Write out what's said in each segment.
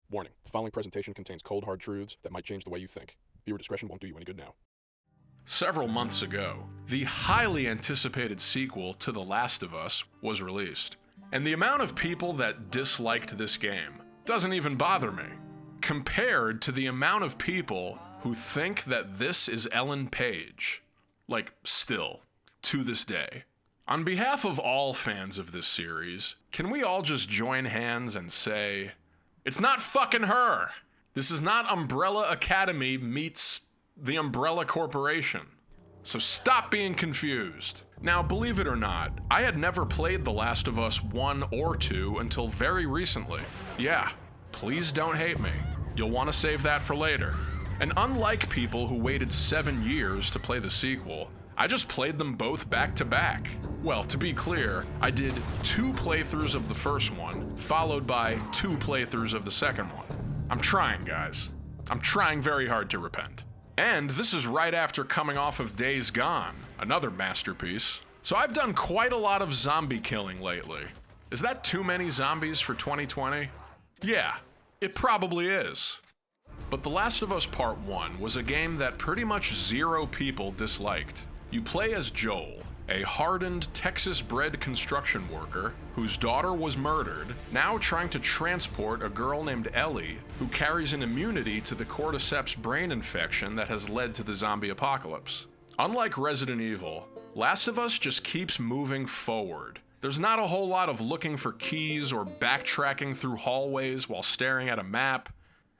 Warning, the following presentation contains cold, hard truths that might change the way you think. Viewer discretion won't do you any good now. Several months ago, the highly anticipated sequel to The Last of Us was released. And the amount of people that disliked this game doesn't even bother me, compared to the amount of people who think that this is Ellen Page. Like, still, to this day. On behalf of all fans of this series, can we all just join hands and say, it's not fucking her! This is not Umbrella Academy meets the Umbrella Corporation. So stop being confused. Now, believe it or not, I had never played The Last of Us 1 or 2 until very recently. Yeah, please don't hate me. You'll want to save that for later. And unlike people who waited 7 years to play the sequel, I just played them both back to back. Well, to be clear, I did 2 playthroughs of the first one, followed by 2 playthroughs of the second one. I'm trying, guys. I'm trying very hard to repent. And this is right after coming off of Days Gone, another masterpiece. So I've done quite a lot of zombie killing lately. Is that too many zombies for 2020? Yeah, it probably is. But The Last of Us Part 1 was a game that pretty much 0 people disliked. You play as Joel, a hardened Texas-bred construction worker whose daughter was murdered, now trying to transport a girl named Ellie who carries an immunity to the cordyceps brain infection that has led to the zombie apocalypse. Unlike Resident Evil, Last of Us just keeps moving forward. There's not a whole lot of looking for keys or backtracking through hallways while staring at a map.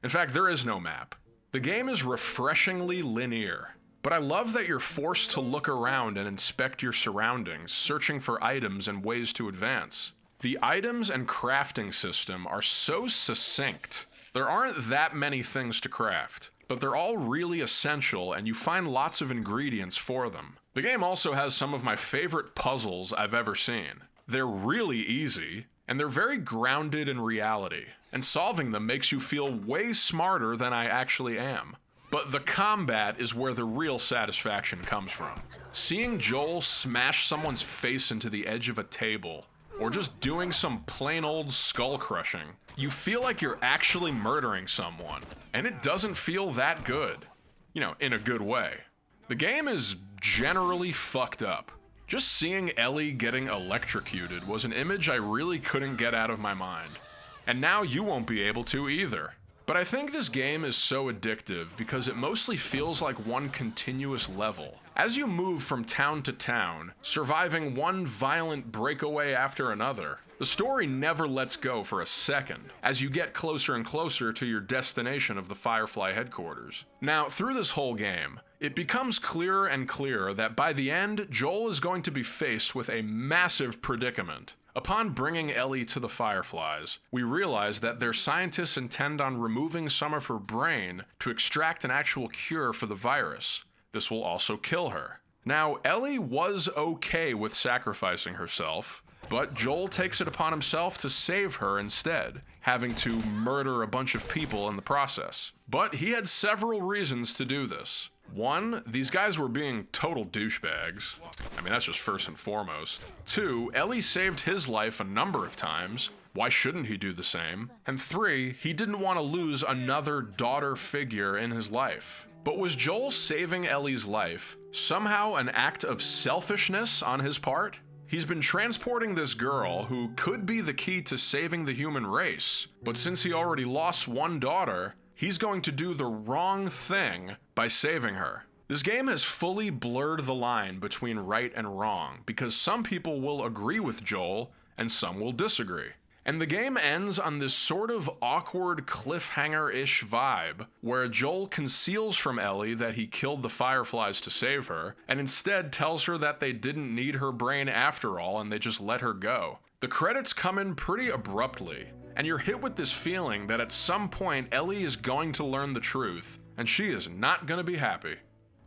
In fact, there is no map. The game is refreshingly linear. But I love that you're forced to look around and inspect your surroundings, searching for items and ways to advance. The items and crafting system are so succinct. There aren't that many things to craft, but they're all really essential and you find lots of ingredients for them. The game also has some of my favorite puzzles I've ever seen. They're really easy, and they're very grounded in reality, and solving them makes you feel way smarter than I actually am. But the combat is where the real satisfaction comes from. Seeing Joel smash someone's face into the edge of a table, or just doing some plain old skull crushing, you feel like you're actually murdering someone, and it doesn't feel that good. You know, in a good way. The game is generally fucked up. Just seeing Ellie getting electrocuted was an image I really couldn't get out of my mind. And now you won't be able to either. But I think this game is so addictive because it mostly feels like one continuous level. As you move from town to town, surviving one violent breakaway after another, the story never lets go for a second, as you get closer and closer to your destination of the Firefly headquarters. Now, through this whole game, it becomes clearer and clearer that by the end, Joel is going to be faced with a massive predicament. Upon bringing Ellie to the Fireflies, we realize that their scientists intend on removing some of her brain to extract an actual cure for the virus. This will also kill her. Now, Ellie was okay with sacrificing herself, but Joel takes it upon himself to save her instead, having to murder a bunch of people in the process. But he had several reasons to do this. 1, these guys were being total douchebags. I mean, that's just first and foremost. 2, Ellie saved his life a number of times. Why shouldn't he do the same? And 3, he didn't want to lose another daughter figure in his life. But was Joel saving Ellie's life somehow an act of selfishness on his part? He's been transporting this girl who could be the key to saving the human race, but since he already lost one daughter, he's going to do the wrong thing by saving her. This game has fully blurred the line between right and wrong, because some people will agree with Joel and some will disagree. And the game ends on this sort of awkward cliffhanger-ish vibe, where Joel conceals from Ellie that he killed the Fireflies to save her, and instead tells her that they didn't need her brain after all and they just let her go. The credits come in pretty abruptly, and you're hit with this feeling that at some point Ellie is going to learn the truth, and she is not going to be happy.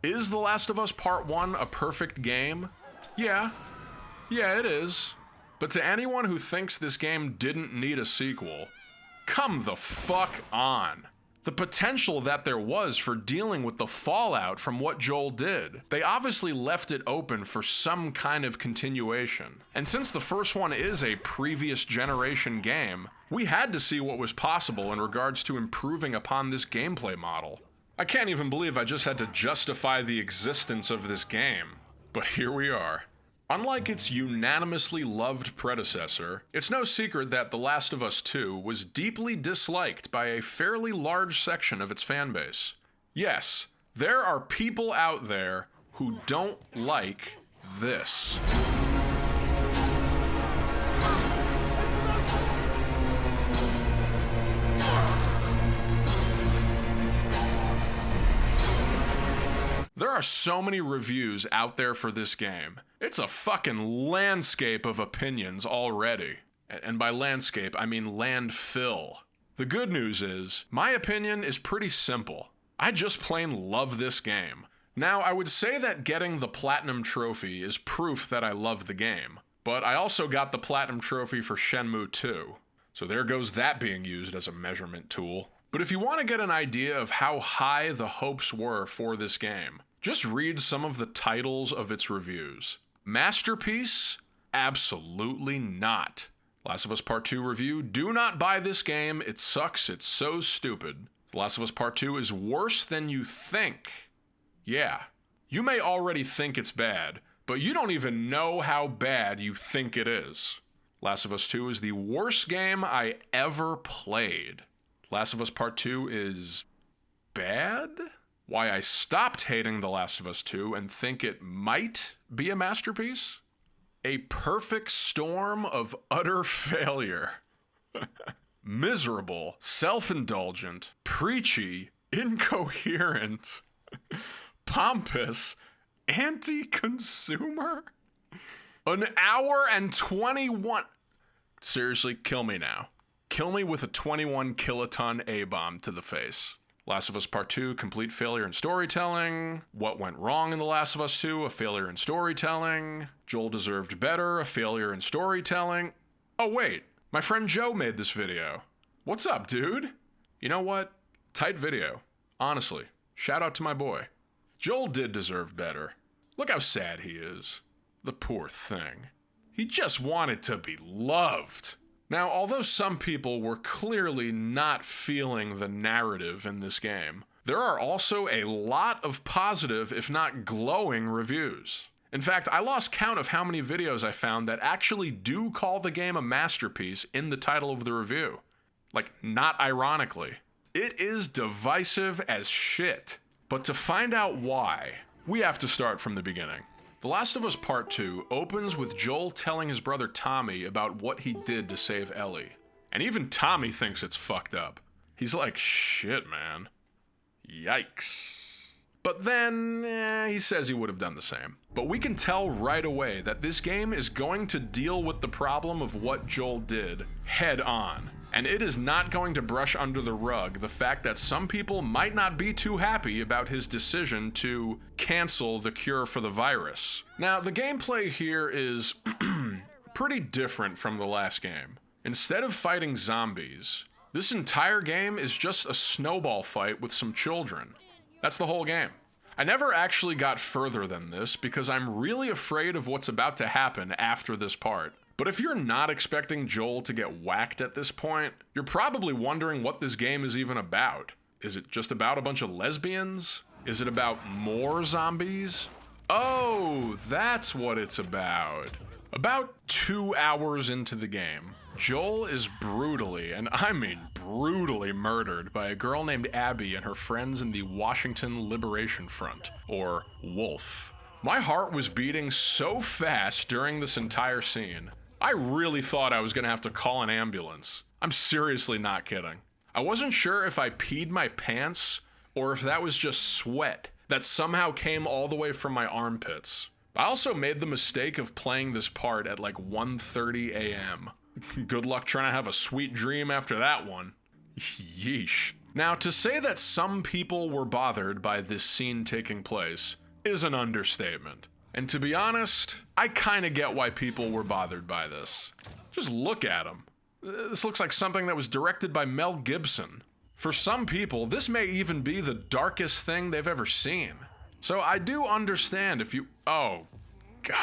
Is The Last of Us Part 1 a perfect game? Yeah, it is. But to anyone who thinks this game didn't need a sequel, come the fuck on. The potential that there was for dealing with the fallout from what Joel did. They obviously left it open for some kind of continuation. And since the first one is a previous generation game, we had to see what was possible in regards to improving upon this gameplay model. I can't even believe I just had to justify the existence of this game. But here we are. Unlike its unanimously loved predecessor, it's no secret that The Last of Us 2 was deeply disliked by a fairly large section of its fanbase. Yes, there are people out there who don't like this. There are so many reviews out there for this game. It's a fucking landscape of opinions already. And by landscape, I mean landfill. The good news is, my opinion is pretty simple. I just plain love this game. Now, I would say that getting the Platinum Trophy is proof that I love the game. But I also got the Platinum Trophy for Shenmue 2. So there goes that being used as a measurement tool. But if you want to get an idea of how high the hopes were for this game, just read some of the titles of its reviews. Masterpiece? Absolutely not. Last of Us Part 2 review, do not buy this game, it sucks, it's so stupid. The Last of Us Part 2 is worse than you think. Yeah, you may already think it's bad, but you don't even know how bad you think it is. Last of Us 2 is the worst game I ever played. Last of Us Part 2 is bad? Why I stopped hating The Last of Us 2 and think it might be a masterpiece? A perfect storm of utter failure. Miserable, self-indulgent, preachy, incoherent, pompous, anti-consumer? An hour and 21... Seriously, kill me now. Kill me with a 21 kiloton A-bomb to the face. Last of Us Part 2, complete failure in storytelling. What went wrong in The Last of Us 2, a failure in storytelling. Joel deserved better, a failure in storytelling. Oh wait, my friend Joe made this video. What's up, dude? You know what? Tight video. Honestly, shout out to my boy. Joel did deserve better. Look how sad he is. The poor thing. He just wanted to be loved. Now, although some people were clearly not feeling the narrative in this game, there are also a lot of positive, if not glowing, reviews. In fact, I lost count of how many videos I found that actually do call the game a masterpiece in the title of the review. Like, not ironically. It is divisive as shit. But to find out why, we have to start from the beginning. The Last of Us Part 2 opens with Joel telling his brother Tommy about what he did to save Ellie. And even Tommy thinks it's fucked up. He's like, shit, man. Yikes. But then, he says he would have done the same. But we can tell right away that this game is going to deal with the problem of what Joel did head on. And it is not going to brush under the rug the fact that some people might not be too happy about his decision to cancel the cure for the virus. Now, the gameplay here is pretty different from the last game. Instead of fighting zombies, this entire game is just a snowball fight with some children. That's the whole game. I never actually got further than this because I'm really afraid of what's about to happen after this part. But if you're not expecting Joel to get whacked at this point, you're probably wondering what this game is even about. Is it just about a bunch of lesbians? Is it about more zombies? Oh, that's what it's about. About 2 hours into the game, Joel is brutally, and I mean brutally, murdered by a girl named Abby and her friends in the Washington Liberation Front, or WOLF. My heart was beating so fast during this entire scene. I really thought I was gonna have to call an ambulance. I'm seriously not kidding. I wasn't sure if I peed my pants or if that was just sweat that somehow came all the way from my armpits. I also made the mistake of playing this part at like 1:30 a.m. Good luck trying to have a sweet dream after that one. Yeesh. Now, to say that some people were bothered by this scene taking place is an understatement. And to be honest, I kinda get why people were bothered by this. Just look at him. This looks like something that was directed by Mel Gibson. For some people, this may even be the darkest thing they've ever seen. So I do understand if you... Oh, God.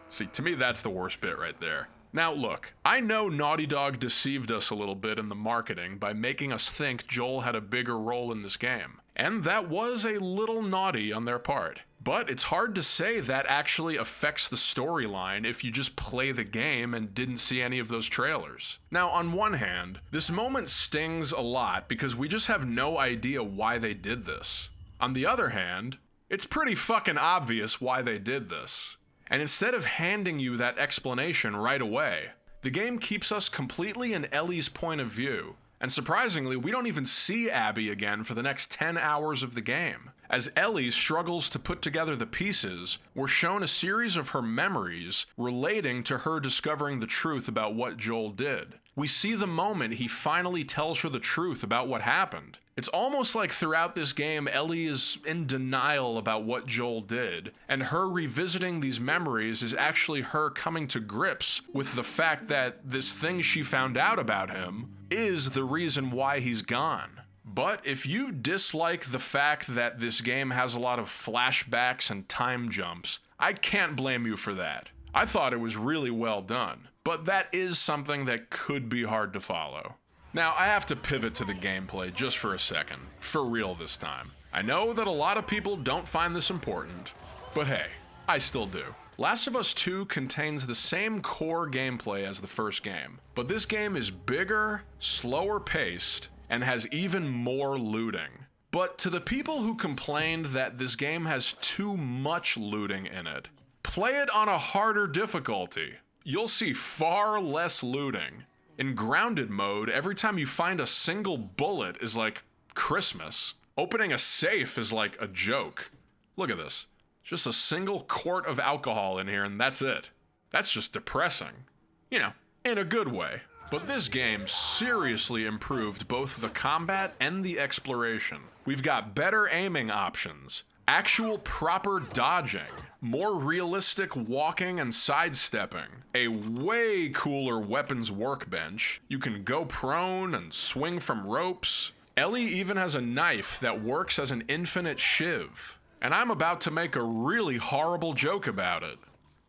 See, to me, that's the worst bit right there. Now look, I know Naughty Dog deceived us a little bit in the marketing by making us think Joel had a bigger role in this game. And that was a little naughty on their part. But it's hard to say that actually affects the storyline if you just play the game and didn't see any of those trailers. Now, on one hand, this moment stings a lot because we just have no idea why they did this. On the other hand, it's pretty fucking obvious why they did this. And instead of handing you that explanation right away, the game keeps us completely in Ellie's point of view. And surprisingly, we don't even see Abby again for the next 10 hours of the game. As Ellie struggles to put together the pieces, we're shown a series of her memories relating to her discovering the truth about what Joel did. We see the moment he finally tells her the truth about what happened. It's almost like throughout this game, Ellie is in denial about what Joel did, and her revisiting these memories is actually her coming to grips with the fact that this thing she found out about him is the reason why he's gone. But if you dislike the fact that this game has a lot of flashbacks and time jumps, I can't blame you for that. I thought it was really well done, but that is something that could be hard to follow. Now, I have to pivot to the gameplay just for a second, for real this time. I know that a lot of people don't find this important, but hey, I still do. Last of Us 2 contains the same core gameplay as the first game, but this game is bigger, slower paced, and has even more looting. But to the people who complained that this game has too much looting in it, play it on a harder difficulty. You'll see far less looting. In grounded mode, every time you find a single bullet is like Christmas. Opening a safe is like a joke. Look at this. Just a single quart of alcohol in here and that's it. That's just depressing. You know, in a good way. But this game seriously improved both the combat and the exploration. We've got better aiming options, actual proper dodging, more realistic walking and sidestepping, a way cooler weapons workbench, you can go prone and swing from ropes. Ellie even has a knife that works as an infinite shiv. And I'm about to make a really horrible joke about it.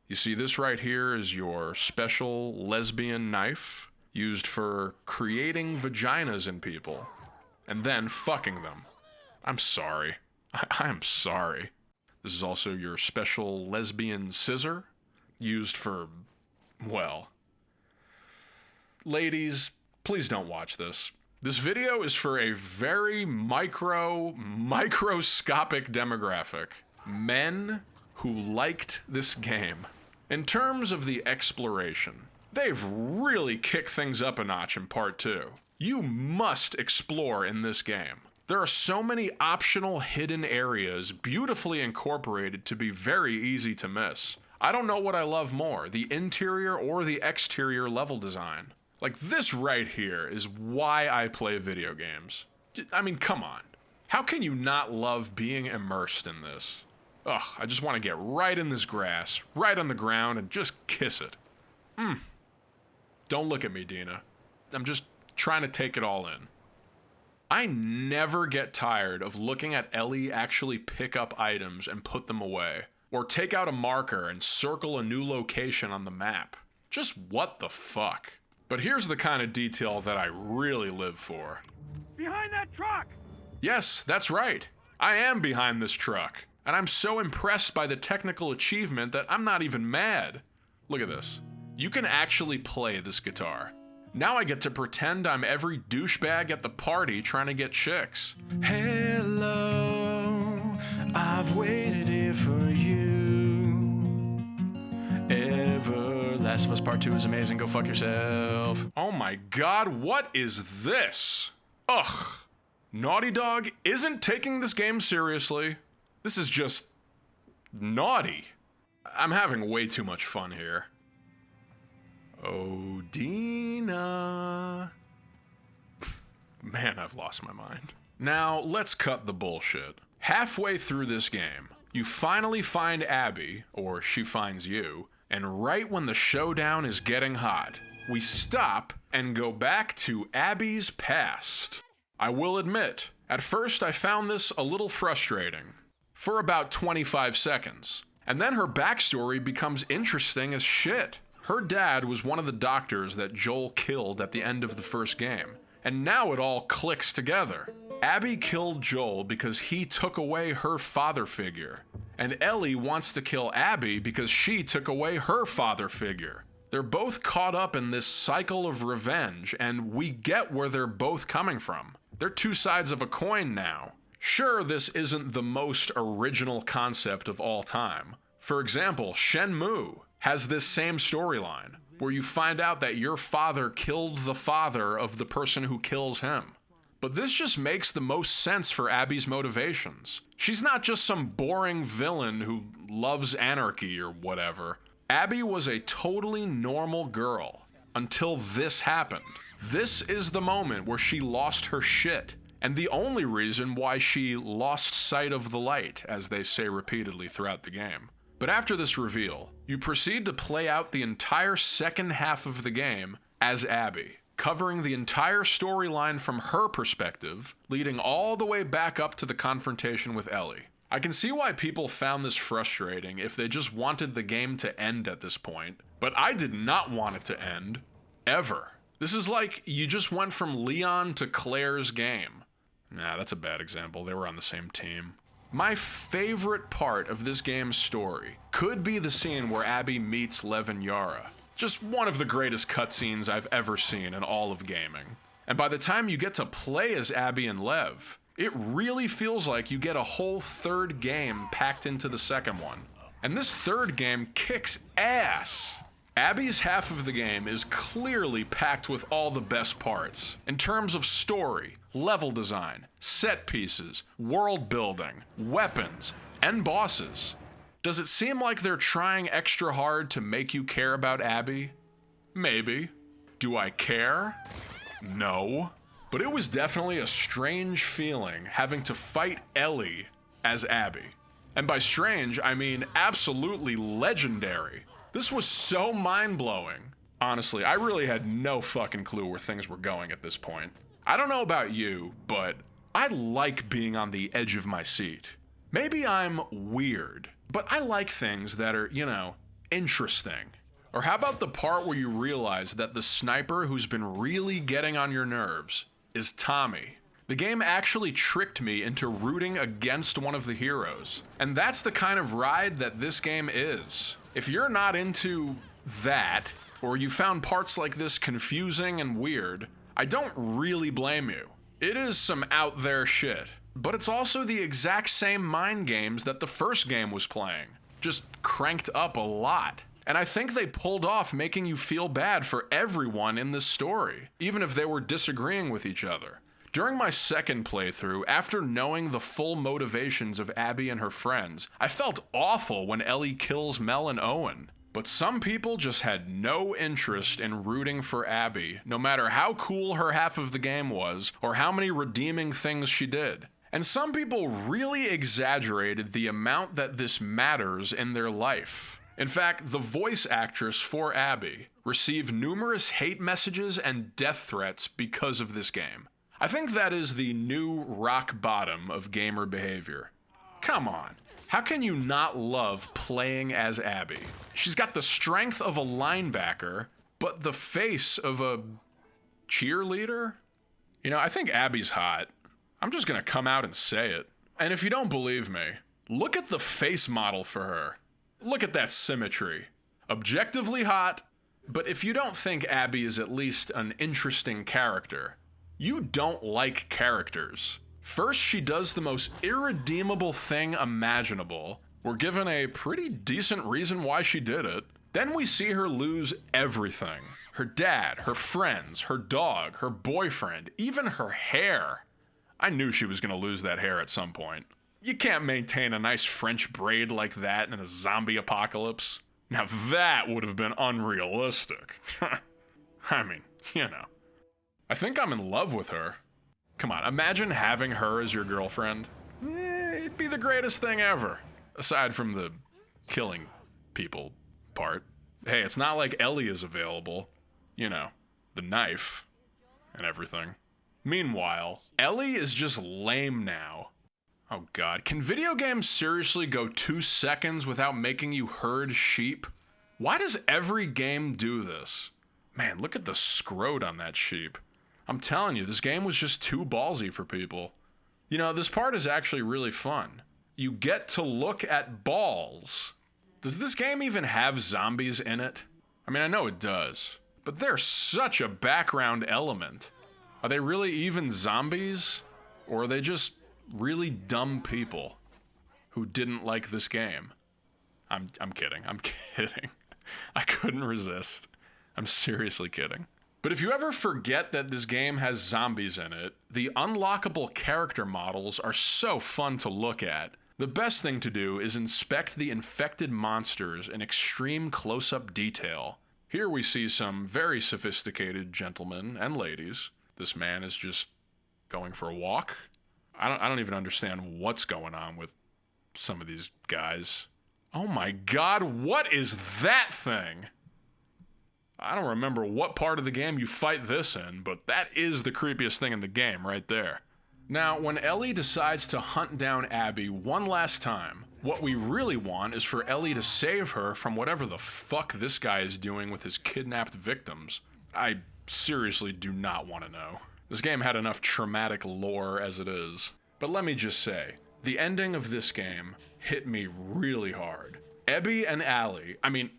You see, this right here is your special lesbian knife, used for creating vaginas in people, and then fucking them. I'm sorry. I'm sorry. This is also your special lesbian scissor, used for, well... Ladies, please don't watch this. This video is for a very microscopic demographic. Men who liked this game. In terms of the exploration, they've really kicked things up a notch in Part 2. You must explore in this game. There are so many optional hidden areas beautifully incorporated to be very easy to miss. I don't know what I love more, the interior or the exterior level design. Like, this right here is why I play video games. I mean, come on. How can you not love being immersed in this? Ugh, I just want to get right in this grass, right on the ground, and just kiss it. Don't look at me, Dina. I'm just trying to take it all in. I never get tired of looking at Ellie actually pick up items and put them away, or take out a marker and circle a new location on the map. Just what the fuck? But here's the kind of detail that I really live for. Behind that truck! Yes, that's right. I am behind this truck, and I'm so impressed by the technical achievement that I'm not even mad. Look at this. You can actually play this guitar. Now I get to pretend I'm every douchebag at the party trying to get chicks. Hello, I've waited here for you. Last of Us Part 2 is amazing, go fuck yourself. Oh my god, what is this? Ugh. Naughty Dog isn't taking this game seriously. This is just naughty. I'm having way too much fun here. Oh, Dina. Man, I've lost my mind. Now, let's cut the bullshit. Halfway through this game, you finally find Abby, or she finds you, and right when the showdown is getting hot, we stop and go back to Abby's past. I will admit, at first I found this a little frustrating. For about 25 seconds. And then her backstory becomes interesting as shit. Her dad was one of the doctors that Joel killed at the end of the first game. And now it all clicks together. Abby killed Joel because he took away her father figure. And Ellie wants to kill Abby because she took away her father figure. They're both caught up in this cycle of revenge, and we get where they're both coming from. They're two sides of a coin now. Sure, this isn't the most original concept of all time. For example, Shenmue has this same storyline, where you find out that your father killed the father of the person who kills him. But this just makes the most sense for Abby's motivations. She's not just some boring villain who loves anarchy or whatever. Abby was a totally normal girl until this happened. This is the moment where she lost her shit, and the only reason why she lost sight of the light, as they say repeatedly throughout the game. But after this reveal, you proceed to play out the entire second half of the game as Abby, covering the entire storyline from her perspective, leading all the way back up to the confrontation with Ellie. I can see why people found this frustrating if they just wanted the game to end at this point, but I did not want it to end, ever. This is like you just went from Leon to Claire's game. Nah, that's a bad example. They were on the same team. My favorite part of this game's story could be the scene where Abby meets Lev and Yara. Just one of the greatest cutscenes I've ever seen in all of gaming. And by the time you get to play as Abby and Lev, it really feels like you get a whole third game packed into the second one. And this third game kicks ass. Abby's half of the game is clearly packed with all the best parts, in terms of story, level design, set pieces, world building, weapons, and bosses. Does it seem like they're trying extra hard to make you care about Abby? Maybe. Do I care? No. But it was definitely a strange feeling having to fight Ellie as Abby. And by strange, I mean absolutely legendary. This was so mind-blowing. Honestly, I really had no fucking clue where things were going at this point. I don't know about you, but I like being on the edge of my seat. Maybe I'm weird, but I like things that are, interesting. Or how about the part where you realize that the sniper who's been really getting on your nerves is Tommy? The game actually tricked me into rooting against one of the heroes. And that's the kind of ride that this game is. If you're not into that, or you found parts like this confusing and weird, I don't really blame you. It is some out there shit, but it's also the exact same mind games that the first game was playing, just cranked up a lot. And I think they pulled off making you feel bad for everyone in this story, even if they were disagreeing with each other. During my second playthrough, after knowing the full motivations of Abby and her friends, I felt awful when Ellie kills Mel and Owen. But some people just had no interest in rooting for Abby, no matter how cool her half of the game was, or how many redeeming things she did. And some people really exaggerated the amount that this matters in their life. In fact, the voice actress for Abby received numerous hate messages and death threats because of this game. I think that is the new rock bottom of gamer behavior. Come on, how can you not love playing as Abby? She's got the strength of a linebacker, but the face of a cheerleader? I think Abby's hot. I'm just gonna come out and say it. And if you don't believe me, look at the face model for her. Look at that symmetry. Objectively hot, but if you don't think Abby is at least an interesting character, you don't like characters. First, she does the most irredeemable thing imaginable. We're given a pretty decent reason why she did it. Then we see her lose everything. Her dad, her friends, her dog, her boyfriend, even her hair. I knew she was gonna lose that hair at some point. You can't maintain a nice French braid like that in a zombie apocalypse. Now that would have been unrealistic. I mean, I think I'm in love with her. Come on, imagine having her as your girlfriend. It'd be the greatest thing ever. Aside from the killing people part. Hey, it's not like Ellie is available. The knife and everything. Meanwhile, Ellie is just lame now. Oh god, can video games seriously go 2 seconds without making you herd sheep? Why does every game do this? Man, look at the scrot on that sheep. I'm telling you, this game was just too ballsy for people. You know, this part is actually really fun. You get to look at balls. Does this game even have zombies in it? I mean, I know it does, but they're such a background element. Are they really even zombies? Or are they just really dumb people who didn't like this game? I'm kidding. I'm kidding. I couldn't resist. I'm seriously kidding. But if you ever forget that this game has zombies in it, the unlockable character models are so fun to look at. The best thing to do is inspect the infected monsters in extreme close-up detail. Here we see some very sophisticated gentlemen and ladies. This man is just going for a walk. I don't even understand what's going on with some of these guys. Oh my god, what is that thing? I don't remember what part of the game you fight this in, but that is the creepiest thing in the game right there. Now, when Ellie decides to hunt down Abby one last time, what we really want is for Ellie to save her from whatever the fuck this guy is doing with his kidnapped victims. I seriously do not want to know. This game had enough traumatic lore as it is. But let me just say, the ending of this game hit me really hard. Abby and Abby,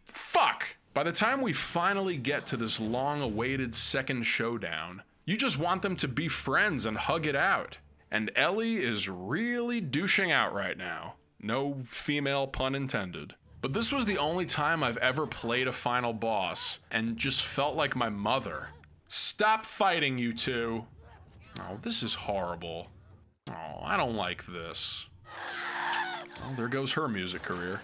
fuck! By the time we finally get to this long-awaited second showdown, you just want them to be friends and hug it out. And Ellie is really douching out right now. No female pun intended. But this was the only time I've ever played a final boss and just felt like my mother. Stop fighting, you two. Oh, this is horrible. Oh, I don't like this. Well, there goes her music career.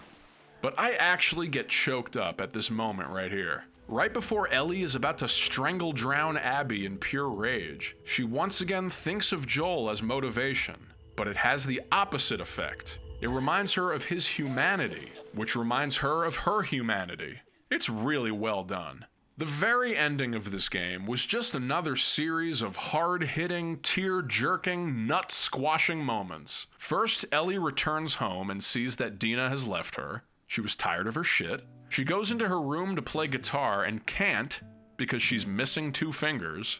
But I actually get choked up at this moment right here. Right before Ellie is about to strangle drown Abby in pure rage, she once again thinks of Joel as motivation, but it has the opposite effect. It reminds her of his humanity, which reminds her of her humanity. It's really well done. The very ending of this game was just another series of hard-hitting, tear-jerking, nut-squashing moments. First, Ellie returns home and sees that Dina has left her. She was tired of her shit. She goes into her room to play guitar and can't because she's missing 2 fingers.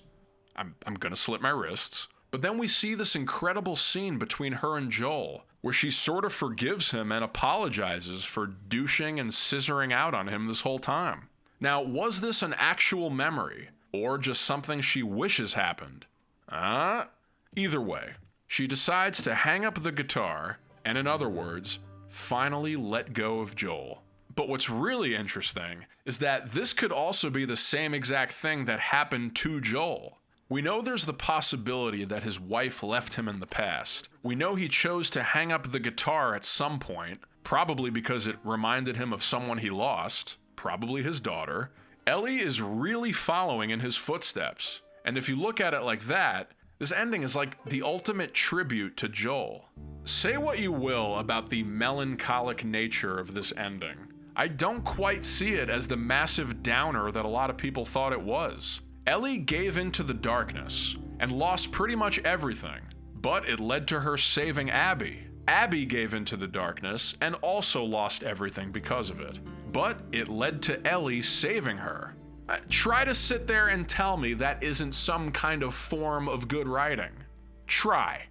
I'm gonna slit my wrists. But then we see this incredible scene between her and Joel, where she sort of forgives him and apologizes for douching and scissoring out on him this whole time. Now, was this an actual memory, or just something she wishes happened? Either way, she decides to hang up the guitar, and in other words, finally let go of Joel. But what's really interesting is that this could also be the same exact thing that happened to Joel. We know there's the possibility that his wife left him in the past. We know he chose to hang up the guitar at some point, probably because it reminded him of someone he lost, probably his daughter. Ellie is really following in his footsteps. And if you look at it like that, this ending is like the ultimate tribute to Joel. Say what you will about the melancholic nature of this ending. I don't quite see it as the massive downer that a lot of people thought it was. Ellie gave into the darkness and lost pretty much everything, but it led to her saving Abby. Abby gave into the darkness and also lost everything because of it, but it led to Ellie saving her. Try to sit there and tell me that isn't some kind of form of good writing. Try.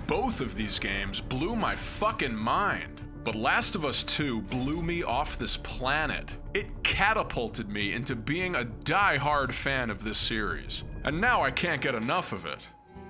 Both of these games blew my fucking mind. But Last of Us 2 blew me off this planet. It catapulted me into being a die-hard fan of this series. And now I can't get enough of it.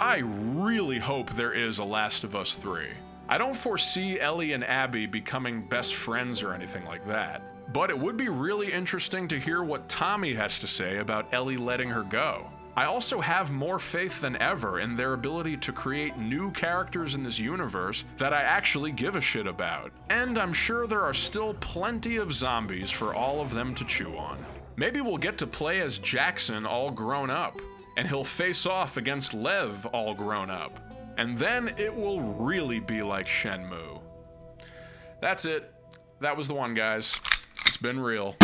I really hope there is a Last of Us 3. I don't foresee Ellie and Abby becoming best friends or anything like that. But it would be really interesting to hear what Tommy has to say about Ellie letting her go. I also have more faith than ever in their ability to create new characters in this universe that I actually give a shit about. And I'm sure there are still plenty of zombies for all of them to chew on. Maybe we'll get to play as Jackson all grown up, and he'll face off against Lev all grown up. And then it will really be like Shenmue. That's it. That was the one, guys. It's been real.